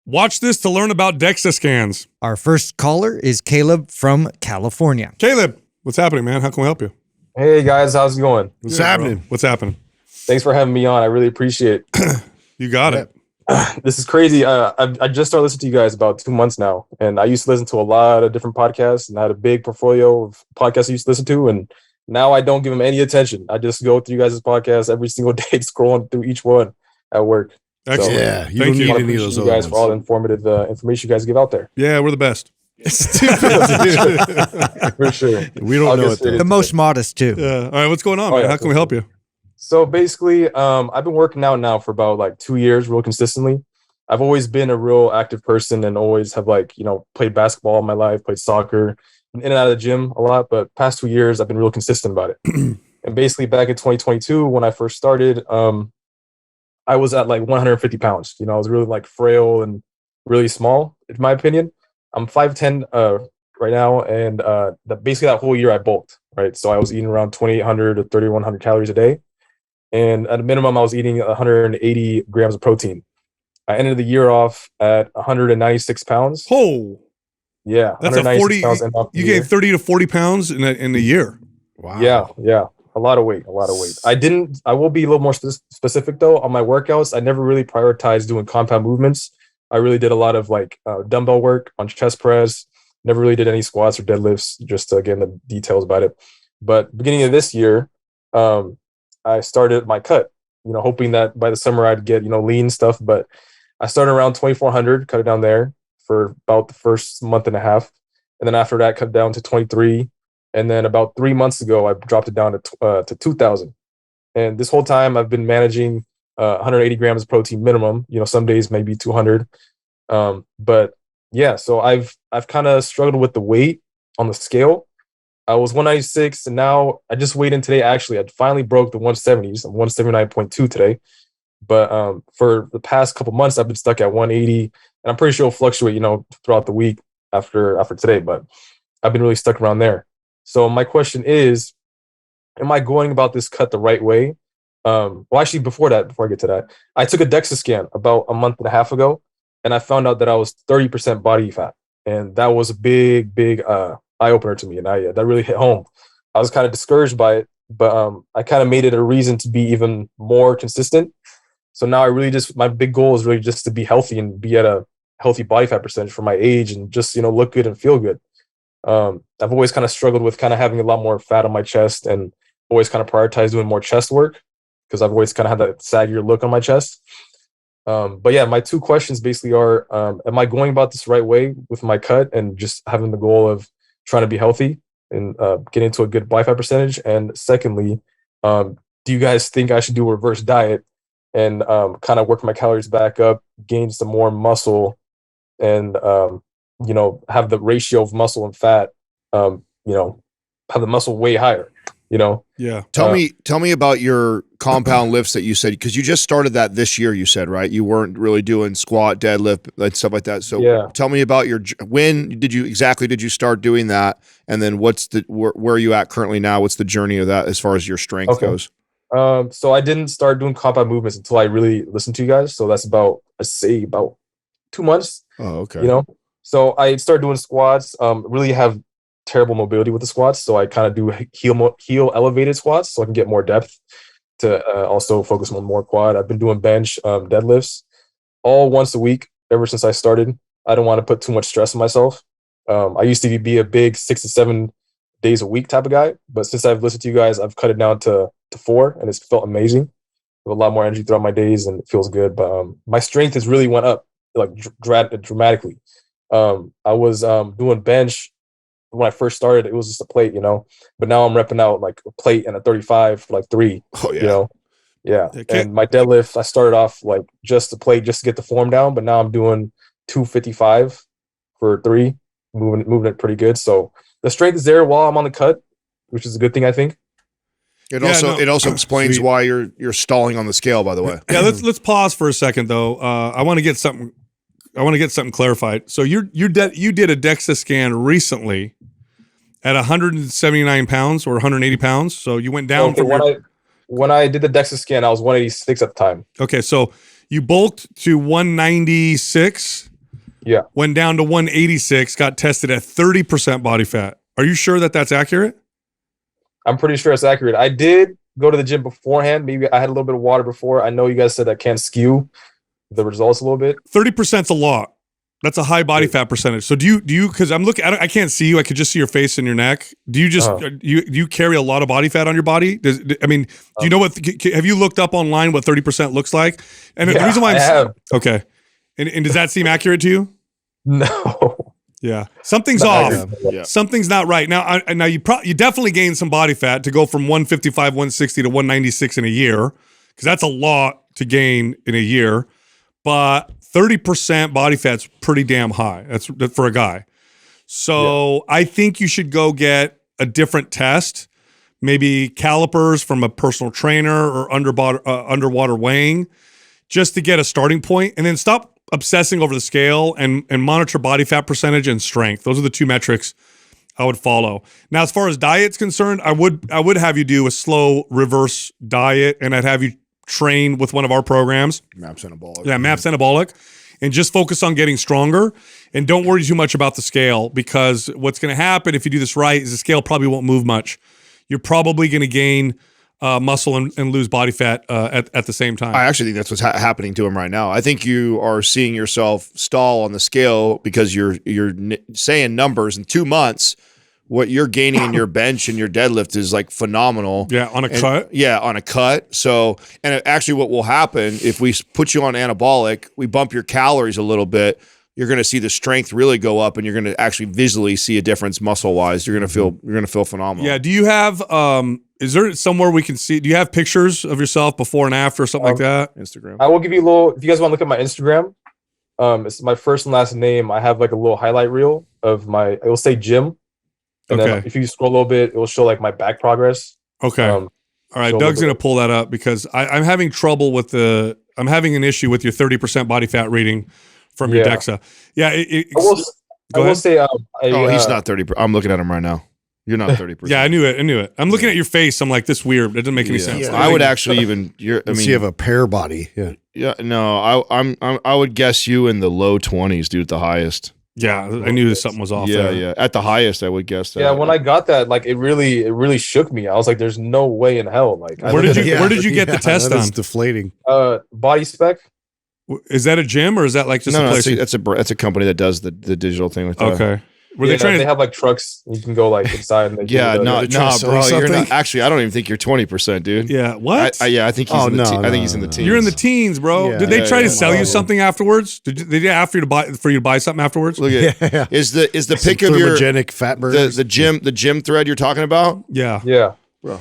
Watch this to learn about Dexa scans. Our first caller is Caleb from California. Caleb, what's happening, man? How can we help you? Hey guys, how's it going? What's happening? What's happening? Thanks for having me on. I really appreciate it. You got it. This is crazy. I just started listening to you guys about 2 months now, and I used to listen to a lot of different podcasts, and I had a big portfolio of podcasts I used to listen to, and now I don't give them any attention. I just go through you guys' podcasts every single day, scrolling through each one at work. Excellent. So, Yeah, you Thank don't you. need I any of appreciate those you other guys ones. for all the informative information you guys give out there. Yeah, we're the best. For sure. We don't know it, though. The most modest, too. All right, what's going on, Oh, man? yeah, How can we help you? So basically, I've been working out now for about like 2 years, real consistently. I've always been a real active person and always have played basketball all my life, played soccer, been in and out of the gym a lot. But past 2 years, I've been real consistent about it. And basically, back in 2022, when I first started, I was at like 150 pounds. I was really like frail and really small, in my opinion. I'm 5'10" right now, and basically that whole year I bulked. Right, so I was eating around 2,800 to 3,100 calories a day. And at a minimum, I was eating 180 grams of protein. I ended the year off at 196 pounds. Oh, Yeah, that's a 196 40. pounds end off the You year. gained 30 to 40 pounds in a year. Wow. Yeah, a lot of weight. I will be a little more specific though on my workouts. I never really prioritized doing compound movements. I really did a lot of dumbbell work on chest press. Never really did any squats or deadlifts, just to get in the details about it. But beginning of this year, I started my cut, hoping that by the summer I'd get, lean stuff. But I started around 2,400, cut it down there for about the first month and a half. And then after that, cut down to 23. And then about 3 months ago, I dropped it down to 2,000. And this whole time I've been managing 180 grams of protein minimum, some days maybe 200. But yeah, so I've kind of struggled with the weight on the scale. I was 196, and now I just weighed in today. Actually, I finally broke the 170s. I'm 179.2 today. But for the past couple months, I've been stuck at 180, and I'm pretty sure it'll fluctuate, throughout the week after today. But I've been really stuck around there. So my question is, am I going about this cut the right way? Well, actually, before I get to that, I took a Dexa scan about a month and a half ago, and I found out that I was 30% body fat, and that was a big eye opener to me, and that really hit home. I was kind of discouraged by it, but I kind of made it a reason to be even more consistent. So now my big goal is really just to be healthy and be at a healthy body fat percentage for my age, and just look good and feel good. I've always kind of struggled with kind of having a lot more fat on my chest, and always kind of prioritized doing more chest work because I've always kind of had that saggier look on my chest. But yeah, my two questions basically are, am I going about this right way with my cut and just having the goal of trying to be healthy and get into a good body fat percentage? And secondly, do you guys think I should do a reverse diet and kind of work my calories back up, gain some more muscle, and have the ratio of muscle and fat, have the muscle way higher, Yeah. Tell me about your compound lifts that you said, because you just started that this year, you said, right? You weren't really doing squat, deadlift, like stuff like that. So yeah. Tell me about when did you start doing that? And then where are you at currently now? What's the journey of that as far as your strength goes? So I didn't start doing compound movements until I really listened to you guys. So that's about 2 months. Oh, okay. So I started doing squats, really have terrible mobility with the squats. So I kind of do heel elevated squats so I can get more depth to also focus on more quad. I've been doing bench, deadlifts all once a week ever since I started. I don't want to put too much stress on myself. I used to be a big 6 to 7 days a week type of guy, but since I've listened to you guys, I've cut it down to 4, and it's felt amazing. I have a lot more energy throughout my days, and it feels good. But my strength has really went up like dramatically. I was doing bench when I first started. It was just a plate, but now I'm repping out like a plate and a 35 for like 3. Oh yeah. Yeah. Okay. And my deadlift, I started off like just a plate just to get the form down, but now I'm doing 255 for 3, moving it pretty good. So the strength is there while I'm on the cut, which is a good thing, I think. It also explains Sweet. why you're stalling on the scale, by the way. Yeah, let's pause for a second though. I want to get something clarified. So you did a Dexa scan recently at 179 pounds or 180 pounds. So you went down when I did the Dexa scan, I was 186 at the time. Okay, so you bulked to 196 Yeah. went down to 186, got tested at 30% body fat. Are you sure that that's accurate? I'm pretty sure it's accurate. I did go to the gym beforehand. Maybe I had a little bit of water before. I know you guys said that can skew the results a little bit. 30%'s a lot. That's a high body fat percentage. So do you, because I'm looking, I can't see you. I could just see your face and your neck. Do you just, do you carry a lot of body fat on your body? Do you know what, have you looked up online what 30% looks like? And the reason why I have. Okay. And does that seem accurate to you? No. Yeah. Something's Not off. accurate. Something's not right. Now, now you definitely gained some body fat to go from 155, 160 to 196 in a year, because that's a lot to gain in a year. But 30% body fat's pretty damn high. That's for a guy. So I think you should go get a different test, maybe calipers from a personal trainer or underwater weighing, just to get a starting point, and then stop obsessing over the scale and monitor body fat percentage and strength. Those are the two metrics I would follow. Now, as far as diet's concerned, I would have you do a slow reverse diet, and I'd have you train with one of our programs. Maps Anabolic. Yeah, Maps Anabolic, and just focus on getting stronger, and don't worry too much about the scale, because what's going to happen if you do this right is the scale probably won't move much. You're probably going to gain muscle and lose body fat at the same time. I actually think that's what's happening to him right now. I think you are seeing yourself stall on the scale because you're saying numbers in 2 months. What you're gaining in your bench and your deadlift is like phenomenal. Yeah, on a cut. Yeah, on a cut. So, and actually what will happen if we put you on anabolic, we bump your calories a little bit, you're going to see the strength really go up, and you're going to actually visually see a difference muscle wise. You're going to feel phenomenal. Yeah. Do you have, is there somewhere we can see, do you have pictures of yourself before and after or something like that? Instagram. I will give you a little, if you guys want to look at my Instagram, it's my first and last name. I have like a little highlight reel of it will say gym. And then if you scroll a little bit, it will show like my back progress. Okay. All right. so Doug's going to pull that up because I'm having trouble with I'm having an issue with your 30% body fat reading from your Dexa. Yeah. I will say, he's not 30. I'm looking at him right now. You're not 30%. Yeah, I knew it. I'm looking at your face. I'm like, this weird. It doesn't make any sense. Yeah. I would actually even. You have a pear body. Yeah. Yeah. No, I would guess you in the low 20s, dude, at the highest. Yeah, I knew something was off there. Yeah. At the highest, I would guess that. Yeah, when I got that, like it really shook me. I was like, "There's no way in hell." Like, where did you get the test done? It's deflating. Body Spec. Is that a gym or is that like just a place? That's a company that does the digital thing with that. Okay. They have like trucks. You can go like inside. And no, bro. You're not, actually, I don't even think you're 20%, dude. Yeah. What? I think he's I think he's in the teens. You're in the teens, bro. Yeah. Did they try to sell you something afterwards? Did they offer for you to buy something afterwards? Look at is the pic of your fat burgers. the gym thread you're talking about? Yeah. Yeah. Bro.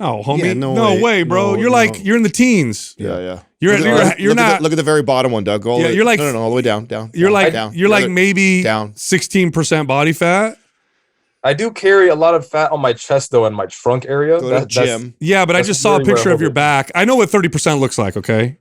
No, homie. Yeah, no way, bro. You're you're in the teens. Yeah. You're not. Look at the very bottom one, Doug. You're like no, all the way down. You're down. like maybe down 16% body fat. I do carry a lot of fat on my chest though, in my trunk area. Go to the gym. Yeah, but I just saw a picture of your back. I know what 30% looks like. Okay.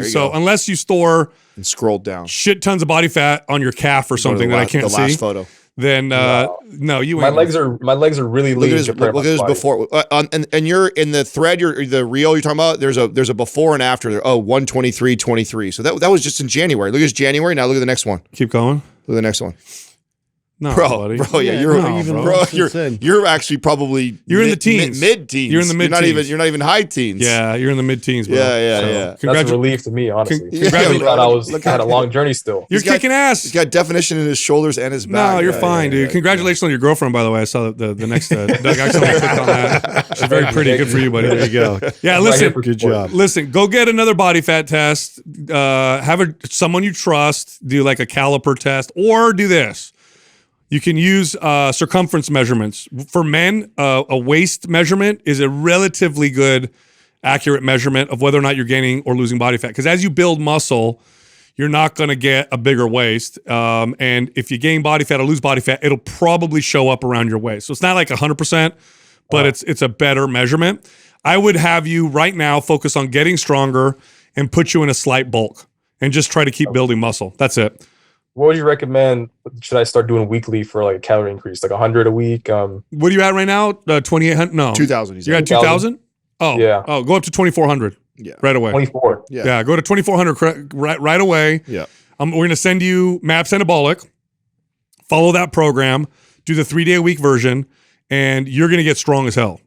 So unless you store and scroll down shit tons of body fat on your calf or something that I can't see. The last photo. Then no, you. My legs are really lean. Look at his before, and you're in the thread. The reel you're talking about. There's a before and after there. Oh, 123.23. So that was just in January. Look at his January. Now look at the next one. Keep going. Look at the next one. No, bro, buddy. Bro, yeah, you're actually probably in the teens, mid-teens. You're in the mid-teens. You're not even high teens. Yeah, you're in the mid-teens, bro. Yeah. That's a relief to me, honestly. I had a long journey still. You're kicking ass. He's got definition in his shoulders and his back. No, you're fine, dude. Congratulations on your girlfriend, by the way. I saw the next. Doug accidentally clicked on that. She's very pretty. Good for you, buddy. There you go. Yeah, listen. Good job. Listen, go get another body fat test. Have someone you trust do like a caliper test, or do this. You can use circumference measurements. For men, a waist measurement is a relatively good, accurate measurement of whether or not you're gaining or losing body fat. Because as you build muscle, you're not going to get a bigger waist. And if you gain body fat or lose body fat, it'll probably show up around your waist. So it's not like 100%, but it's a better measurement. I would have you right now focus on getting stronger and put you in a slight bulk and just try to keep building muscle. That's it. What would you recommend? Should I start doing weekly for like a calorie increase, like 100 a week? What are you at right now? 2,800? No, 2,000. You're at 2,000. Oh, yeah. Oh, go up to 2,400. Yeah, right away. 24. Yeah, go to 2,400 right away. Yeah. We're going to send you MAPS Anabolic. Follow that program. Do the 3-day-a-week version, and you're going to get strong as hell.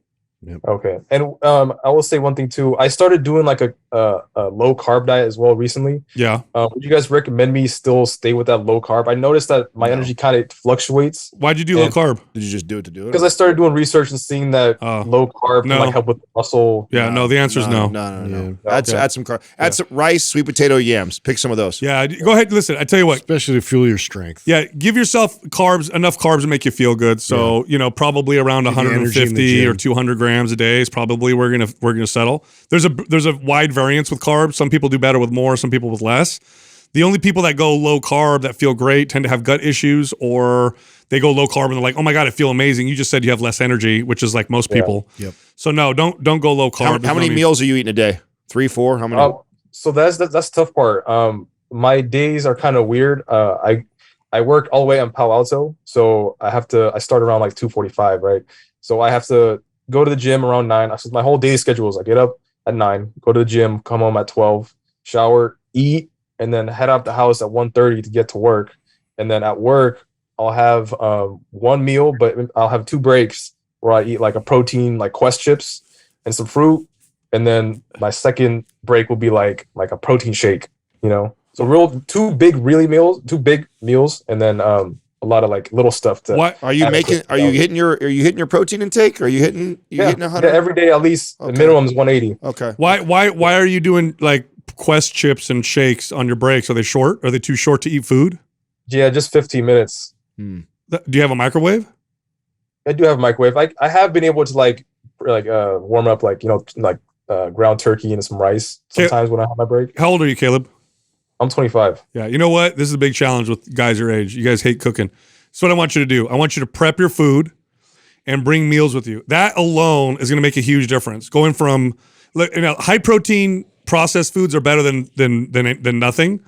Okay. And I will say one thing too. I started doing like a low carb diet as well recently. Yeah. Would you guys recommend me still stay with that low carb? I noticed that my energy kind of fluctuates Why'd you do low carb? Did you just do it to do it? because I started doing research and seeing that low carb No. can like help with muscle. Yeah, no, the answer is no. No. Add some carb. Add some rice, sweet potato, yams. Pick some of those. Yeah, go ahead. Listen, I tell you what. Especially to fuel your strength. Yeah, give yourself enough carbs to make you feel good. So, probably around Give you energy in the 150 gym. or 200 grams a day is probably we're gonna settle. There's a wide variance with carbs. Some people do better with more, some people with less. The only people that go low carb that feel great tend to have gut issues, or they go low carb and they're like, oh my God, I feel amazing. You just said you have less energy, which is like most people. Yep. So no, don't go low carb. How many meals are you eating a day? 3, 4? How many? So that's the tough part. My days are kind of weird. I work all the way on Palo Alto, so I start around like 2:45, right? So I have to go to the gym around 9. So my whole day schedule is I get up at 9, go to the gym, come home at 12, shower, eat, and then head out the house at 1:30 to get to work. And then at work, I'll have one meal, but I'll have 2 breaks where I eat like a protein, like Quest chips and some fruit. And then my second break will be like a protein shake, So 2 big meals, and then a lot of like little stuff. What Are you hitting your protein intake? Are you hitting? Hitting 100? Yeah, every day at least. The minimum is 180. Okay. Why are you doing like Quest chips and shakes on your breaks? Are they short? Are they too short to eat food? Yeah, just 15 minutes. Do you have a microwave? I do have a microwave. I have been able to warm up ground turkey and some rice sometimes when I have my break. How old are you, Caleb? I'm 25. Yeah, you know what? This is a big challenge with guys your age. You guys hate cooking. So what I want you to do, I want you to prep your food and bring meals with you. That alone is going to make a huge difference. Going from high protein processed foods are better than nothing.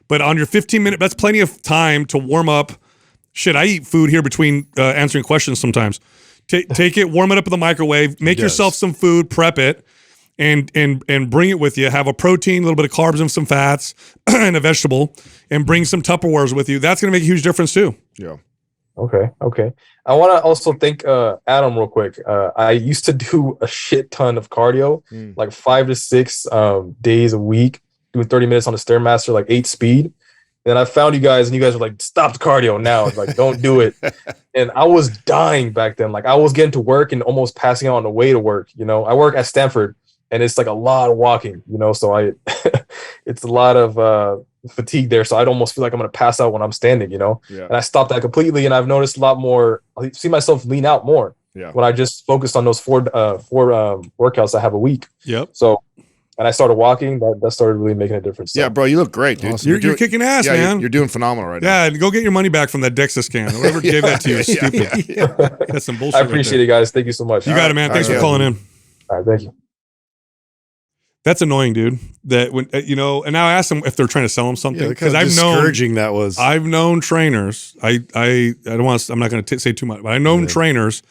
But on your 15-minute, that's plenty of time to warm up. Shit, I eat food here between answering questions sometimes. Take it, warm it up in the microwave, make yourself some food, prep it, and bring it with you. Have a protein, a little bit of carbs and some fats, and a vegetable, and bring some Tupperwares with you. That's going to make a huge difference too. Yeah. Okay. I want to also thank Adam real quick. I used to do a shit ton of cardio, like 5 to 6 days a week, doing 30 minutes on the Stairmaster, like 8 speed. And I found you guys, and you guys were like, stop the cardio now. Like, don't do it. And I was dying back then. Like, I was getting to work and almost passing out on the way to work. I work at Stanford, and it's like a lot of walking, so it's a lot of fatigue there. So I'd almost feel like I'm going to pass out when I'm standing, Yeah. And I stopped that completely. And I've noticed a lot more. I see myself lean out more when I just focused on those four workouts I have a week. Yep. So, and I started walking. That started really making a difference. So. Yeah, bro, you look great, dude. Awesome. You're kicking ass, man. You're doing phenomenal right now. Yeah, and go get your money back from that Dexa scan. Whoever gave that to you is stupid. That's some bullshit. I appreciate it, guys. Thank you so much. You got it, man. Thanks for calling in. All right, thank you. That's annoying, dude. That when and now I ask them if they're trying to sell them something because I've discouraging that was. I've known trainers. I don't want to. I'm not going to say too much, but I've known trainers.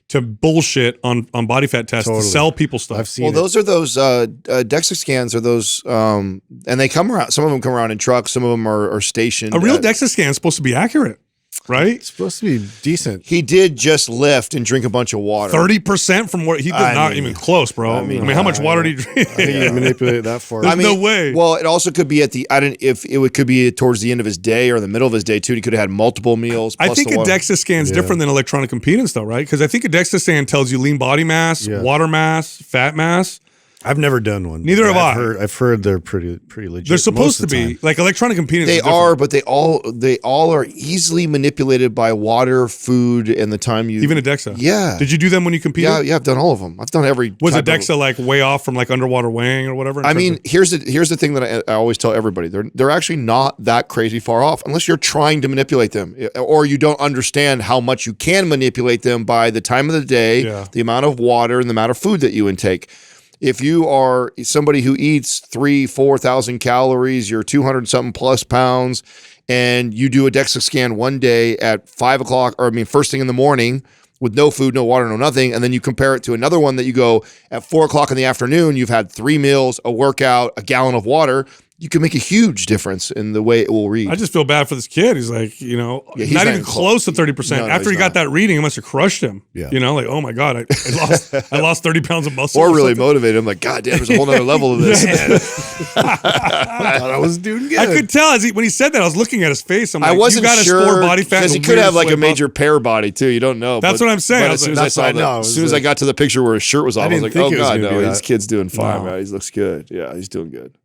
To bullshit on body fat tests to sell people stuff. I've seen. Well, those are those DEXA scans. Are those and they come around. Some of them come around in trucks. Some of them are stationed. A real DEXA scan is supposed to be accurate, right? It's supposed to be decent. He did just lift and drink a bunch of water. 30% from what he did not even close, bro. I mean how much water did he drink? I think you manipulate it that far. There's no way. Well, it also could be could be towards the end of his day or in the middle of his day too. He could have had multiple meals. I think a DEXA scan is different than electronic impedance, though, right? Because I think a DEXA scan tells you lean body mass, water mass, fat mass. I've never done one. Neither have I. I've heard they're pretty legit. They're supposed to be like electronic impedance. They are, but they all are easily manipulated by water, food, and the time you even a DEXA. Yeah. Did you do them when you competed? Yeah, I've done all of them. I've done every. Was a DEXA like way off from like underwater weighing or whatever? I mean, here's the thing that I always tell everybody: they're actually not that crazy far off, unless you're trying to manipulate them, or you don't understand how much you can manipulate them by the time of the day, the amount of water, and the amount of food that you intake. If you are somebody who eats 3,000-4,000 calories, you're 200 something plus pounds, and you do a DEXA scan one day at 5 o'clock, first thing in the morning with no food, no water, no nothing, and then you compare it to another one that you go at 4 o'clock in the afternoon, you've had 3 meals, a workout, a gallon of water, you can make a huge difference in the way it will read. I just feel bad for this kid. He's like, you know, Yeah, he's not not even even close to 30%. No, After he he's got not. that reading, it must have crushed him. Yeah. You know, like, oh my God, I lost 30 pounds of muscle. or really something. motivated. I'm like, God damn, there's a whole nother level of this. I thought I was doing good. I could tell when he said that, I was looking at his face. I'm like, I wasn't you got to sure store body fat. because in he the could have weirdest like a way major pear body too. You don't know. That's what I'm saying. But I as was soon like, as I that's what I saw know. that, as soon as I got to the picture where his shirt was off, I was didn't like, think oh he was God, gonna no, do this that. kid's doing fine, No. man. He looks good. Yeah, he's doing good.